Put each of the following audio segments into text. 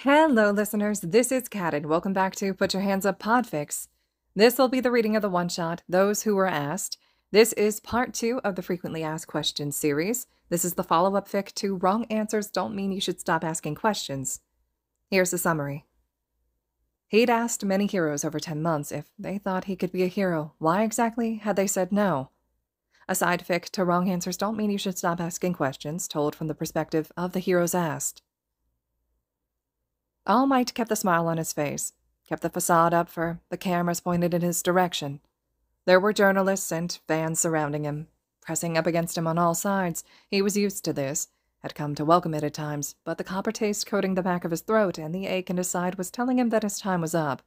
Hello, listeners. This is Kat, and welcome back to Put Your Hands Up Podfics. This will be the reading of the one-shot, Those Who Were Asked. This is part 2 of the Frequently Asked Questions series. This is the follow-up fic to Wrong Answers Don't Mean You Should Stop Asking Questions. Here's the summary. He'd asked many heroes over 10 months if they thought he could be a hero. Why exactly had they said no? A side fic to Wrong Answers Don't Mean You Should Stop Asking Questions, told from the perspective of the heroes asked. All Might kept the smile on his face, kept the facade up for the cameras pointed in his direction. There were journalists and fans surrounding him, pressing up against him on all sides. He was used to this, had come to welcome it at times, but the copper taste coating the back of his throat and the ache in his side was telling him that his time was up.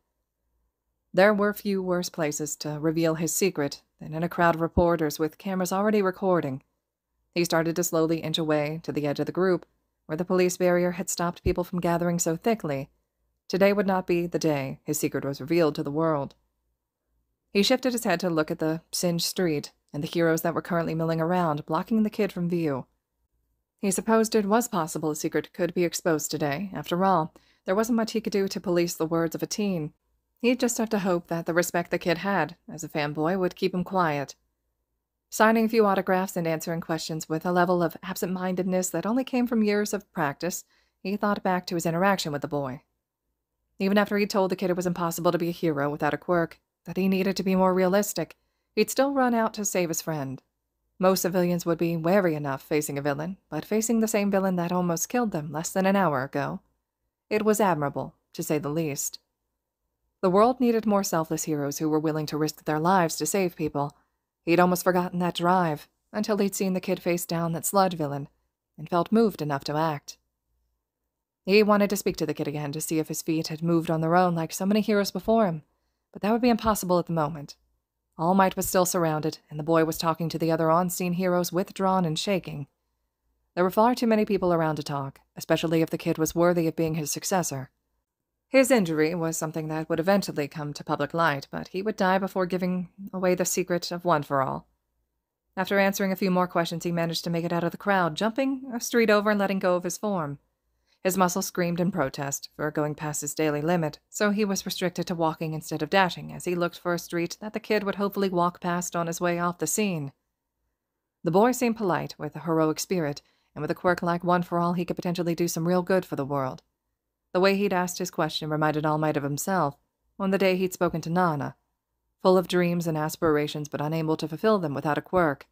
There were few worse places to reveal his secret than in a crowd of reporters with cameras already recording. He started to slowly inch away to the edge of the group, where the police barrier had stopped people from gathering so thickly. Today would not be the day his secret was revealed to the world. He shifted his head to look at the singed street and the heroes that were currently milling around, blocking the kid from view. He supposed it was possible a secret could be exposed today. After all, there wasn't much he could do to police the words of a teen. He'd just have to hope that the respect the kid had as a fanboy would keep him quiet. Signing a few autographs and answering questions with a level of absent-mindedness that only came from years of practice, he thought back to his interaction with the boy. Even after he'd told the kid it was impossible to be a hero without a quirk, that he needed to be more realistic, he'd still run out to save his friend. Most civilians would be wary enough facing a villain, but facing the same villain that almost killed them less than an hour ago. It was admirable, to say the least. The world needed more selfless heroes who were willing to risk their lives to save people. He'd almost forgotten that drive, until he'd seen the kid face down that sludge villain, and felt moved enough to act. He wanted to speak to the kid again to see if his feet had moved on their own like so many heroes before him, but that would be impossible at the moment. All Might was still surrounded, and the boy was talking to the other on-scene heroes withdrawn and shaking. There were far too many people around to talk, especially if the kid was worthy of being his successor. His injury was something that would eventually come to public light, but he would die before giving away the secret of One for All. After answering a few more questions, he managed to make it out of the crowd, jumping a street over and letting go of his form. His muscles screamed in protest for going past his daily limit, so he was restricted to walking instead of dashing as he looked for a street that the kid would hopefully walk past on his way off the scene. The boy seemed polite, with a heroic spirit, and with a quirk like One for All, he could potentially do some real good for the world. The way he'd asked his question reminded All Might of himself, on the day he'd spoken to Nana, full of dreams and aspirations but unable to fulfill them without a quirk.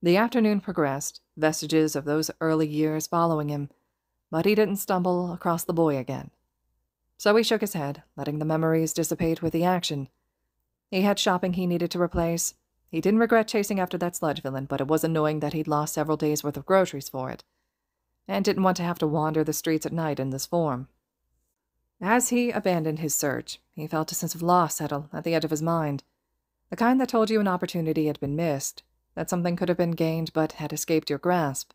The afternoon progressed, vestiges of those early years following him, but he didn't stumble across the boy again. So he shook his head, letting the memories dissipate with the action. He had shopping he needed to replace. He didn't regret chasing after that sludge villain, but it was annoying that he'd lost several days' worth of groceries for it, and didn't want to have to wander the streets at night in this form. As he abandoned his search, he felt a sense of loss settle at the edge of his mind, the kind that told you an opportunity had been missed, that something could have been gained but had escaped your grasp.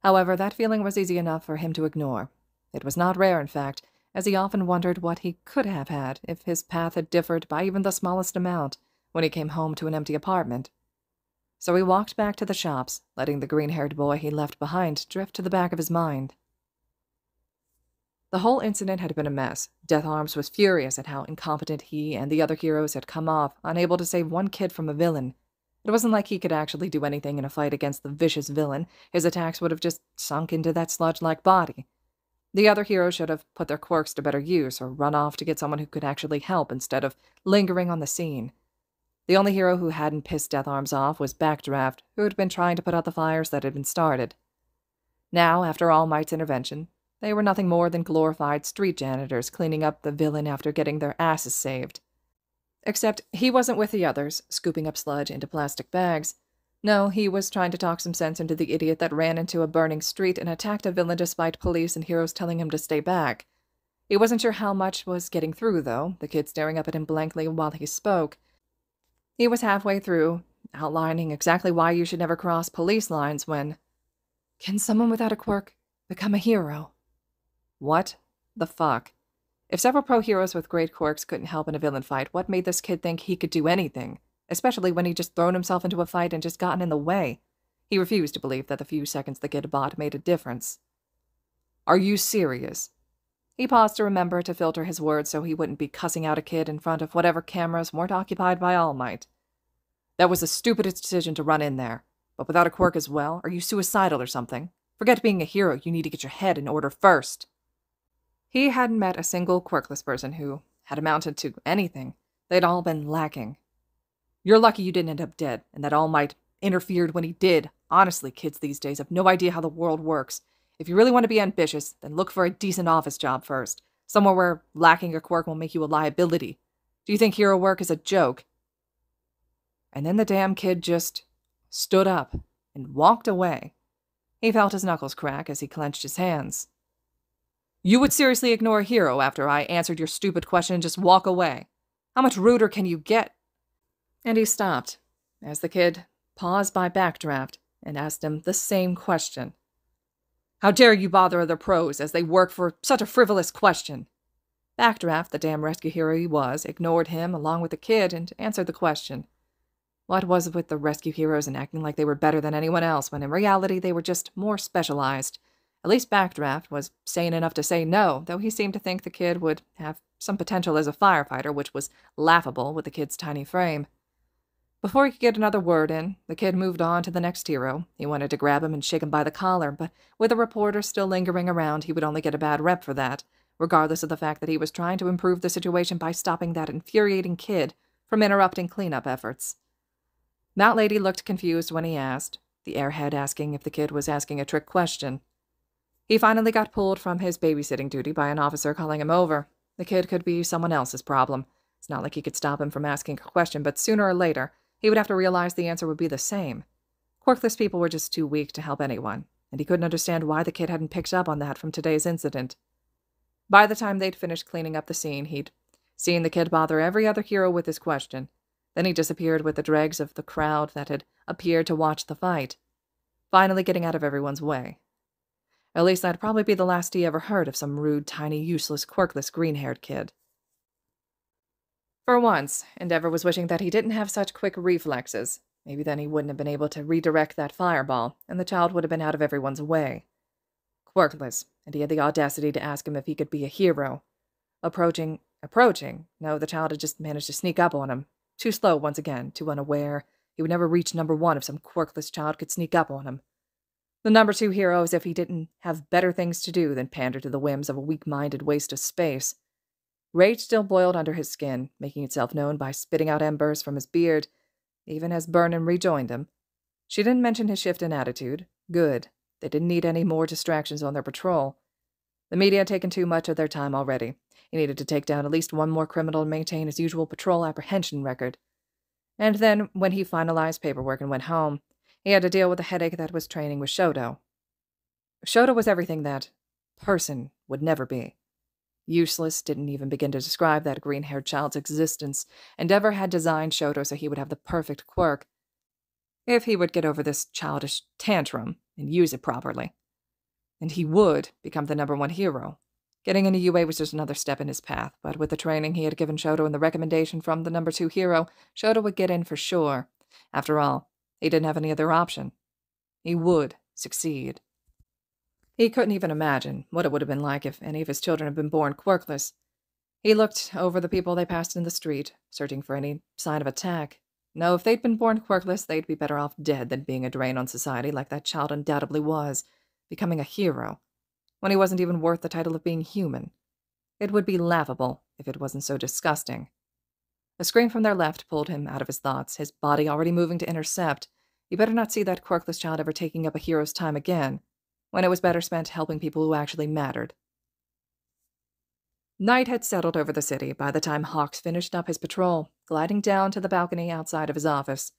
However, that feeling was easy enough for him to ignore. It was not rare, in fact, as he often wondered what he could have had if his path had differed by even the smallest amount when he came home to an empty apartment. So he walked back to the shops, letting the green-haired boy he left behind drift to the back of his mind. The whole incident had been a mess. Death Arms was furious at how incompetent he and the other heroes had come off, unable to save one kid from a villain. It wasn't like he could actually do anything in a fight against the vicious villain. His attacks would have just sunk into that sludge-like body. The other heroes should have put their quirks to better use or run off to get someone who could actually help instead of lingering on the scene. The only hero who hadn't pissed Death Arms off was Backdraft, who had been trying to put out the fires that had been started. Now, after All Might's intervention, they were nothing more than glorified street janitors cleaning up the villain after getting their asses saved. Except he wasn't with the others, scooping up sludge into plastic bags. No, he was trying to talk some sense into the idiot that ran into a burning street and attacked a villain despite police and heroes telling him to stay back. He wasn't sure how much was getting through, though, the kid staring up at him blankly while he spoke. He was halfway through, outlining exactly why you should never cross police lines when... Can someone without a quirk become a hero? What the fuck? If several pro-heroes with great quirks couldn't help in a villain fight, what made this kid think he could do anything? Especially when he'd just thrown himself into a fight and just gotten in the way. He refused to believe that the few seconds the kid bought made a difference. Are you serious? He paused to remember to filter his words so he wouldn't be cussing out a kid in front of whatever cameras weren't occupied by All Might. That was the stupidest decision to run in there. But without a quirk as well, are you suicidal or something? Forget being a hero, you need to get your head in order first. He hadn't met a single quirkless person who had amounted to anything. They'd all been lacking. You're lucky you didn't end up dead, and that All Might interfered when he did. Honestly, kids these days have no idea how the world works. If you really want to be ambitious, then look for a decent office job first. Somewhere where lacking a quirk won't make you a liability. Do you think hero work is a joke? And then the damn kid just stood up and walked away. He felt his knuckles crack as he clenched his hands. You would seriously ignore a hero after I answered your stupid question and just walk away? How much ruder can you get? And he stopped, as the kid paused by backdraft and asked him the same question. How dare you bother other pros as they work for such a frivolous question? Backdraft, the damn rescue hero he was, ignored him along with the kid and answered the question. What was it with the rescue heroes and acting like they were better than anyone else when in reality they were just more specialized? At least Backdraft was sane enough to say no, though he seemed to think the kid would have some potential as a firefighter, which was laughable with the kid's tiny frame. Before he could get another word in, the kid moved on to the next hero. He wanted to grab him and shake him by the collar, but with a reporter still lingering around, he would only get a bad rep for that, regardless of the fact that he was trying to improve the situation by stopping that infuriating kid from interrupting cleanup efforts. That lady looked confused when he asked, the airhead asking if the kid was asking a trick question. He finally got pulled from his babysitting duty by an officer calling him over. The kid could be someone else's problem. It's not like he could stop him from asking a question, but sooner or later, he would have to realize the answer would be the same. Quirkless people were just too weak to help anyone, and he couldn't understand why the kid hadn't picked up on that from today's incident. By the time they'd finished cleaning up the scene, he'd seen the kid bother every other hero with his question. Then he disappeared with the dregs of the crowd that had appeared to watch the fight, finally getting out of everyone's way. At least that'd probably be the last he ever heard of some rude, tiny, useless, quirkless, green-haired kid. For once, Endeavor was wishing that he didn't have such quick reflexes. Maybe then he wouldn't have been able to redirect that fireball, and the child would have been out of everyone's way. Quirkless, and he had the audacity to ask him if he could be a hero. Approaching? No, the child had just managed to sneak up on him. Too slow once again, too unaware. He would never reach number 1 if some quirkless child could sneak up on him. The number 2 hero as if he didn't have better things to do than pander to the whims of a weak-minded waste of space. Rage still boiled under his skin, making itself known by spitting out embers from his beard, even as Burnham rejoined him. She didn't mention his shift in attitude. Good. They didn't need any more distractions on their patrol. The media had taken too much of their time already. He needed to take down at least one more criminal and maintain his usual patrol apprehension record. And then, when he finalized paperwork and went home, he had to deal with the headache that was training with Shoto. Shoto was everything that person would never be. Useless didn't even begin to describe that green-haired child's existence. Endeavor had designed Shoto so he would have the perfect quirk, if he would get over this childish tantrum and use it properly. And he would become the number 1 hero. Getting into UA was just another step in his path, but with the training he had given Shoto and the recommendation from the number 2 hero, Shoto would get in for sure. After all, he didn't have any other option. He would succeed. He couldn't even imagine what it would have been like if any of his children had been born quirkless. He looked over the people they passed in the street, searching for any sign of attack. No, if they'd been born quirkless, they'd be better off dead than being a drain on society like that child undoubtedly was, becoming a hero, when he wasn't even worth the title of being human. It would be laughable if it wasn't so disgusting. A scream from their left pulled him out of his thoughts, his body already moving to intercept. He better not see that quirkless child ever taking up a hero's time again, when it was better spent helping people who actually mattered. Night had settled over the city by the time Hawks finished up his patrol, gliding down to the balcony outside of his office.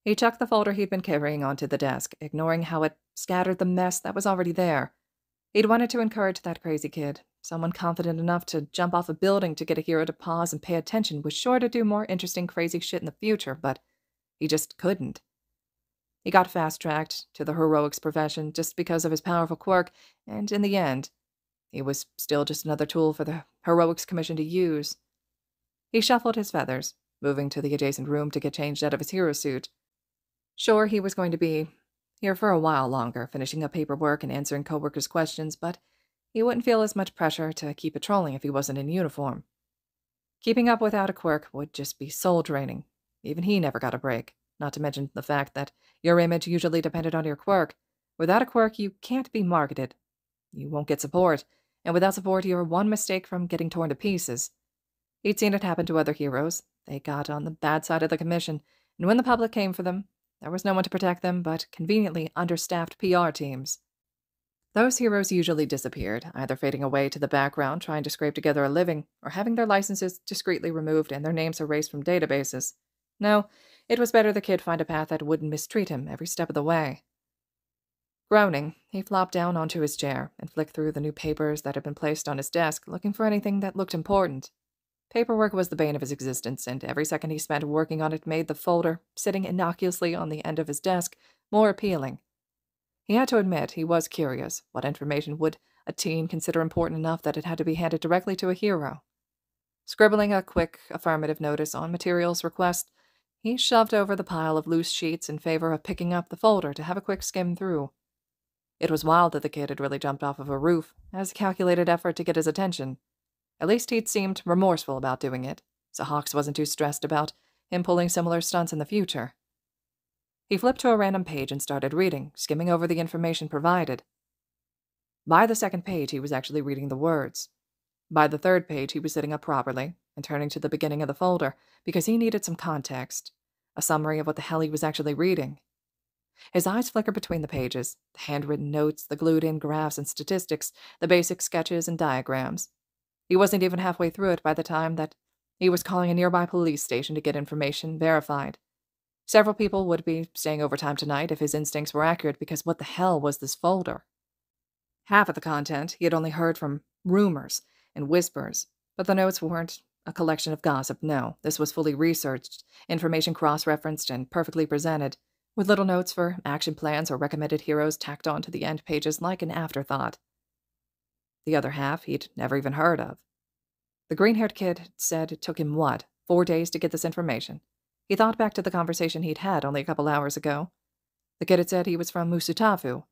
He chucked the folder he'd been carrying onto the desk, ignoring how it scattered the mess that was already there. He'd wanted to encourage that crazy kid. Someone confident enough to jump off a building to get a hero to pause and pay attention was sure to do more interesting crazy shit in the future, but he just couldn't. He got fast-tracked to the heroics profession just because of his powerful quirk, and in the end, he was still just another tool for the heroics commission to use. He shuffled his feathers, moving to the adjacent room to get changed out of his hero suit. Sure, he was going to be here for a while longer, finishing up paperwork and answering coworkers' questions, but he wouldn't feel as much pressure to keep patrolling if he wasn't in uniform. Keeping up without a quirk would just be soul-draining. Even he never got a break, not to mention the fact that your image usually depended on your quirk. Without a quirk, you can't be marketed. You won't get support, and without support, you're one mistake from getting torn to pieces. He'd seen it happen to other heroes. They got on the bad side of the commission, and when the public came for them, there was no one to protect them but conveniently understaffed PR teams. Those heroes usually disappeared, either fading away to the background trying to scrape together a living, or having their licenses discreetly removed and their names erased from databases. No, it was better the kid find a path that wouldn't mistreat him every step of the way. Groaning, he flopped down onto his chair and flicked through the new papers that had been placed on his desk, looking for anything that looked important. Paperwork was the bane of his existence, and every second he spent working on it made the folder, sitting innocuously on the end of his desk, more appealing. He had to admit he was curious. What information would a teen consider important enough that it had to be handed directly to a hero? Scribbling a quick affirmative notice on materials request, he shoved over the pile of loose sheets in favor of picking up the folder to have a quick skim through. It was wild that the kid had really jumped off of a roof, as a calculated effort to get his attention. At least he'd seemed remorseful about doing it, so Hawks wasn't too stressed about him pulling similar stunts in the future. He flipped to a random page and started reading, skimming over the information provided. By the second page, he was actually reading the words. By the third page, he was sitting up properly and turning to the beginning of the folder because he needed some context, a summary of what the hell he was actually reading. His eyes flickered between the pages, the handwritten notes, the glued-in graphs and statistics, the basic sketches and diagrams. He wasn't even halfway through it by the time that he was calling a nearby police station to get information verified. Several people would be staying overtime tonight if his instincts were accurate, because what the hell was this folder? Half of the content he had only heard from rumors and whispers, but the notes weren't a collection of gossip, no. This was fully researched, information cross-referenced and perfectly presented, with little notes for action plans or recommended heroes tacked on to the end pages like an afterthought. The other half he'd never even heard of. The green-haired kid said it took him, 4 days to get this information? He thought back to the conversation he'd had only a couple hours ago. The kid had said he was from Musutafu.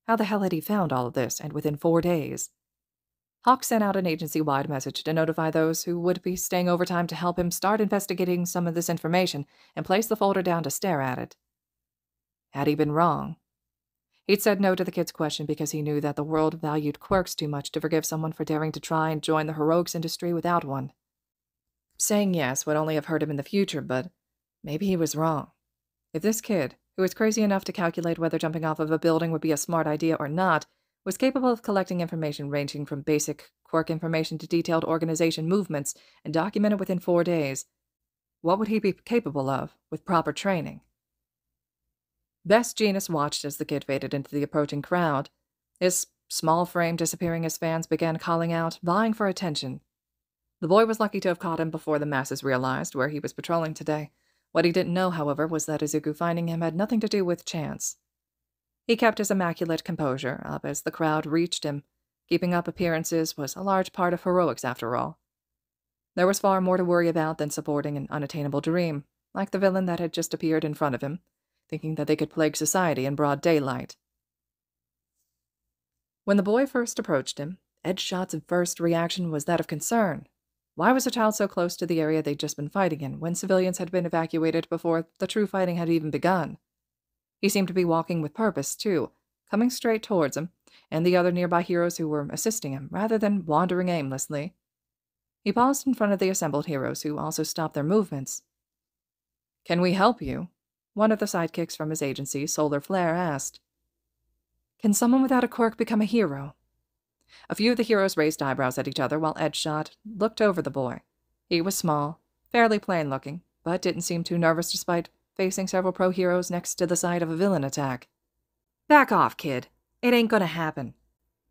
How the hell had he found all of this, and within 4 days? Hawk sent out an agency-wide message to notify those who would be staying overtime to help him start investigating some of this information and place the folder down to stare at it. Had he been wrong? He'd said no to the kid's question because he knew that the world valued quirks too much to forgive someone for daring to try and join the heroics industry without one. Saying yes would only have hurt him in the future, but maybe he was wrong. If this kid, who was crazy enough to calculate whether jumping off of a building would be a smart idea or not, was capable of collecting information ranging from basic quirk information to detailed organization movements and document it within 4 days, what would he be capable of with proper training? Best Genus watched as the kid faded into the approaching crowd, his small frame disappearing as fans began calling out, vying for attention. The boy was lucky to have caught him before the masses realized where he was patrolling today. What he didn't know, however, was that Izuku finding him had nothing to do with chance. He kept his immaculate composure up as the crowd reached him. Keeping up appearances was a large part of heroics, after all. There was far more to worry about than supporting an unattainable dream, like the villain that had just appeared in front of him, thinking that they could plague society in broad daylight. When the boy first approached him, Edshot's first reaction was that of concern. Why was the child so close to the area they'd just been fighting in, when civilians had been evacuated before the true fighting had even begun? He seemed to be walking with purpose, too, coming straight towards him, and the other nearby heroes who were assisting him, rather than wandering aimlessly. He paused in front of the assembled heroes, who also stopped their movements. "Can we help you?" one of the sidekicks from his agency, Solar Flare, asked. "Can someone without a quirk become a hero?" A few of the heroes raised eyebrows at each other while Edshot looked over the boy. He was small, fairly plain-looking, but didn't seem too nervous despite facing several pro-heroes next to the site of a villain attack. "Back off, kid. It ain't gonna happen."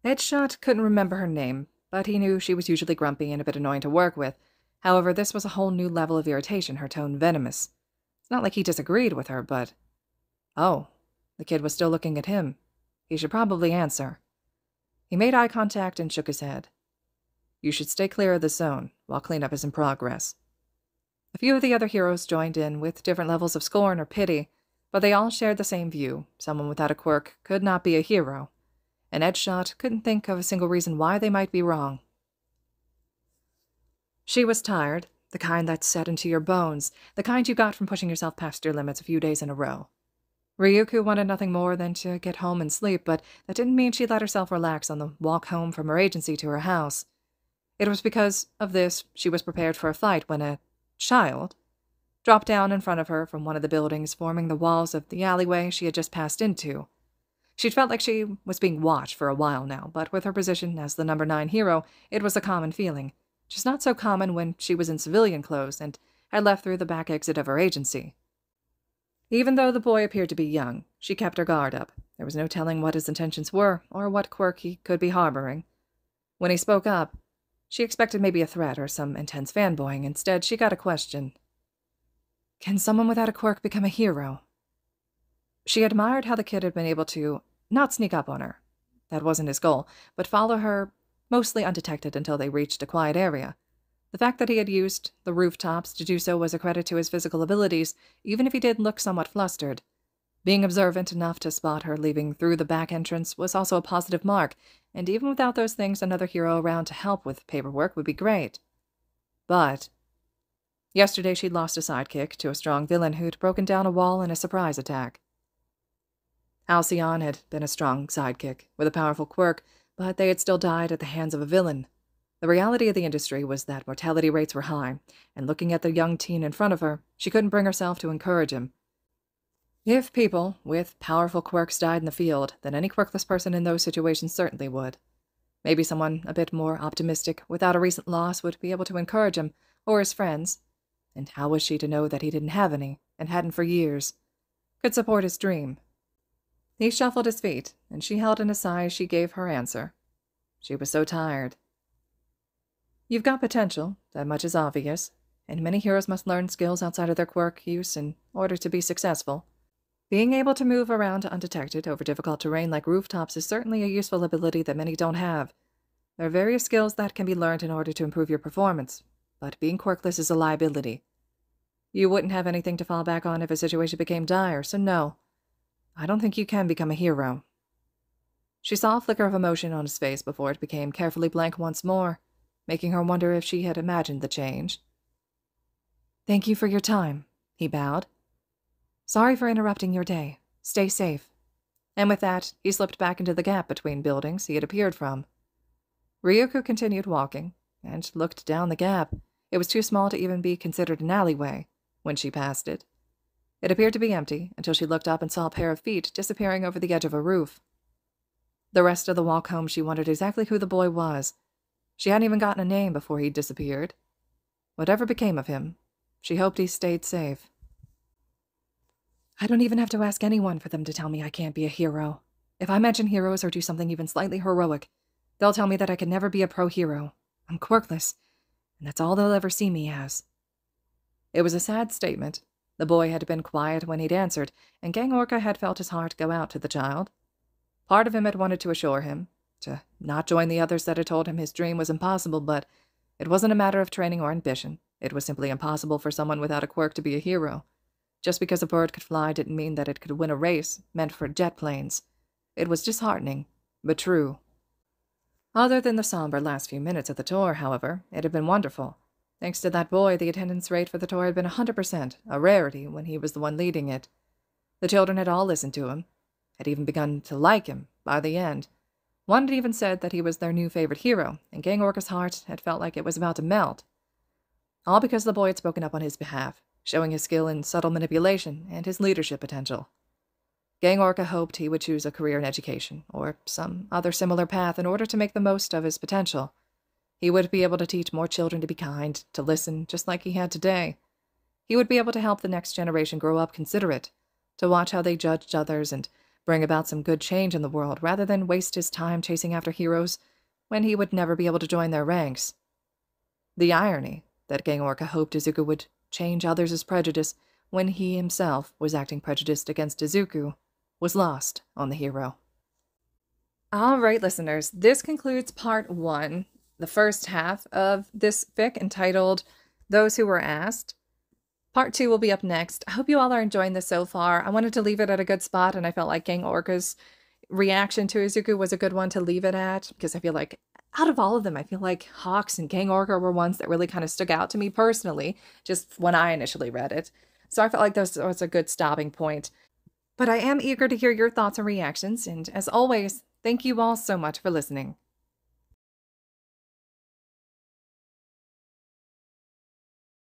Edshot couldn't remember her name, but he knew she was usually grumpy and a bit annoying to work with. However, this was a whole new level of irritation, her tone venomous. It's not like he disagreed with her, but... Oh, the kid was still looking at him. He should probably answer. He made eye contact and shook his head. "You should stay clear of the zone while cleanup is in progress." A few of the other heroes joined in with different levels of scorn or pity, but they all shared the same view. Someone without a quirk could not be a hero. and Edgeshot couldn't think of a single reason why they might be wrong. She was tired, the kind that's set into your bones, the kind you got from pushing yourself past your limits a few days in a row. Ryuko wanted nothing more than to get home and sleep, but that didn't mean she let herself relax on the walk home from her agency to her house. It was because of this she was prepared for a fight when a child dropped down in front of her from one of the buildings forming the walls of the alleyway she had just passed into. She'd felt like she was being watched for a while now, but with her position as the number 9 hero, it was a common feeling, just not so common when she was in civilian clothes and had left through the back exit of her agency. Even though the boy appeared to be young, she kept her guard up. There was no telling what his intentions were or what quirk he could be harboring. When he spoke up, she expected maybe a threat or some intense fanboying. Instead, she got a question. Can someone without a quirk become a hero? She admired how the kid had been able to not sneak up on her. That wasn't his goal, but follow her mostly undetected until they reached a quiet area. The fact that he had used the rooftops to do so was a credit to his physical abilities, even if he did look somewhat flustered. Being observant enough to spot her leaving through the back entrance was also a positive mark, and even without those things, another hero around to help with paperwork would be great. But yesterday she'd lost a sidekick to a strong villain who'd broken down a wall in a surprise attack. Halcyon had been a strong sidekick, with a powerful quirk, but they had still died at the hands of a villain. The reality of the industry was that mortality rates were high, and looking at the young teen in front of her, she couldn't bring herself to encourage him. If people with powerful quirks died in the field, then any quirkless person in those situations certainly would. Maybe someone a bit more optimistic, without a recent loss, would be able to encourage him, or his friends. And how was she to know that he didn't have any, and hadn't for years? Could support his dream. He shuffled his feet, and she held in a sigh as she gave her answer. She was so tired. You've got potential, that much is obvious, and many heroes must learn skills outside of their quirk use in order to be successful. Being able to move around undetected over difficult terrain like rooftops is certainly a useful ability that many don't have. There are various skills that can be learned in order to improve your performance, but being quirkless is a liability. You wouldn't have anything to fall back on if a situation became dire, so no, I don't think you can become a hero. She saw a flicker of emotion on his face before it became carefully blank once more, making her wonder if she had imagined the change. Thank you for your time, he bowed. Sorry for interrupting your day. Stay safe. And with that, he slipped back into the gap between buildings he had appeared from. Ryuko continued walking, and looked down the gap. It was too small to even be considered an alleyway when she passed it. It appeared to be empty until she looked up and saw a pair of feet disappearing over the edge of a roof. The rest of the walk home she wondered exactly who the boy was. She hadn't even gotten a name before he'd disappeared. Whatever became of him, she hoped he stayed safe. I don't even have to ask anyone for them to tell me I can't be a hero. If I mention heroes or do something even slightly heroic, they'll tell me that I can never be a pro-hero. I'm quirkless, and that's all they'll ever see me as. It was a sad statement. The boy had been quiet when he'd answered, and Gang Orca had felt his heart go out to the child. Part of him had wanted to assure him, to not join the others that had told him his dream was impossible, but it wasn't a matter of training or ambition. It was simply impossible for someone without a quirk to be a hero. Just because a bird could fly didn't mean that it could win a race meant for jet planes. It was disheartening, but true. Other than the somber last few minutes of the tour, however, it had been wonderful. Thanks to that boy, the attendance rate for the tour had been 100%, a rarity when he was the one leading it. The children had all listened to him, had even begun to like him by the end. One had even said that he was their new favorite hero, and Gang Orca's heart had felt like it was about to melt. All because the boy had spoken up on his behalf, showing his skill in subtle manipulation and his leadership potential. Gang Orca hoped he would choose a career in education, or some other similar path in order to make the most of his potential. He would be able to teach more children to be kind, to listen, just like he had today. He would be able to help the next generation grow up considerate, to watch how they judged others and bring about some good change in the world, rather than waste his time chasing after heroes when he would never be able to join their ranks. The irony that Gang Orca hoped Izuku would change others' prejudice when he himself was acting prejudiced against Izuku was lost on the hero. All right, listeners, this concludes part 1, the first half of this fic entitled Those Who Were Asked. Part 2 will be up next. I hope you all are enjoying this so far. I wanted to leave it at a good spot, and I felt like Gang Orca's reaction to Izuku was a good one to leave it at, because I feel like out of all of them, I feel like Hawks and Gang Orca were ones that really kind of stuck out to me personally, just when I initially read it. So I felt like this was a good stopping point. But I am eager to hear your thoughts and reactions, and as always, thank you all so much for listening.